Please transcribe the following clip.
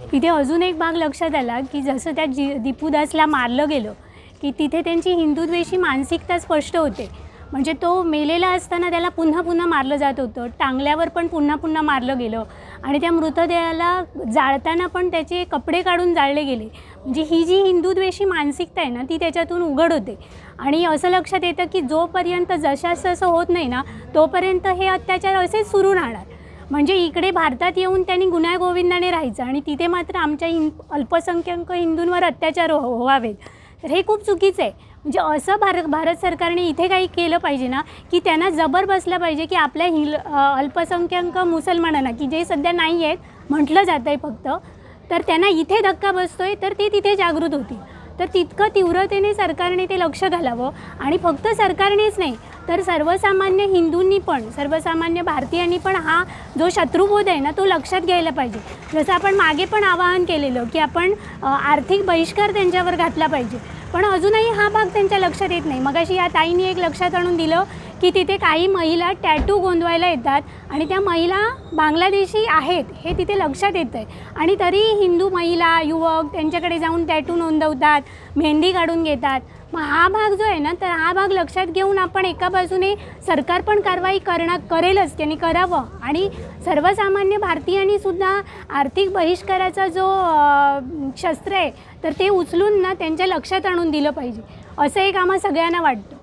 तिथे अजून एक भाग लक्षात आला की जसं त्या दीपू दासला मारलं गेलं की तिथे त्यांची हिंदुद्वेषी मानसिकता स्पष्ट होते. म्हणजे तो मेलेला असताना त्याला पुन्हा पुन्हा मारलं जात होतं, टांगल्यावर पण पुन्हा पुन्हा मारलं गेलं आणि त्या मृतदेहाला जाळताना पण त्याचे कपडे काढून जाळले गेले. म्हणजे ही जी हिंदुद्वेषी मानसिकता आहे ना ती त्याच्यातून उघड होते. आणि असं लक्षात येतं की जोपर्यंत जसं होत नाही ना तोपर्यंत हे अत्याचार असेच सुरू राहणार. म्हणजे इकडे भारतात येऊन त्यांनी गुण्यागोविंदाने राहायचं आणि तिथे मात्र आमच्या अल्पसंख्याक हिंदूंवर अत्याचार व्हावेत, तर हे खूप चुकीचं आहे. म्हणजे असं भारत सरकारने इथे काही केलं पाहिजे ना की त्यांना जबर बसलं पाहिजे की आपल्या अल्पसंख्याक मुसलमानांना की जे सध्या नाही आहेत म्हटलं जातं आहे फक्त, तर त्यांना इथे धक्का बसतो आहे तर ते तिथे जागृत होतील. तर तितकं तीव्रतेने सरकारने ते लक्ष घालावं आणि फक्त सरकारनेच नाही तर सर्वसामान्य हिंदूंनी पण, सर्वसामान्य भारतीयांनी पण हा जो शत्रुबोध आहे ना तो लक्षात घ्यायला पाहिजे. जसं आपण मागे पण आवाहन केलेलं की आपण आर्थिक बहिष्कार त्यांच्यावर घातला पाहिजे, पण अजूनही हा भाग त्यांच्या लक्षात येत नाही. मगाशी या ताईंनी एक लक्षात आणून दिलं की तिथे काही महिला टॅटू गोंदवायला येतात आणि त्या महिला बांगलादेशी आहेत हे तिथे लक्षात येतं आहे आणि तरी हिंदू महिला युवक त्यांच्याकडे जाऊन टॅटू नोंदवतात, मेहंदी काढून घेतात. मग हा भाग जो आहे ना तर हा भाग लक्षात घेऊन आपण एका बाजूने सरकार पण कारवाई करेलच, त्यांनी करावं आणि सर्वसामान्य भारतीयांनीसुद्धा आर्थिक बहिष्काराचा जो शस्त्र आहे तर ते उचलून ना त्यांच्या लक्षात आणून दिलं पाहिजे, असं एक आम्हा सगळ्यांना वाटतं.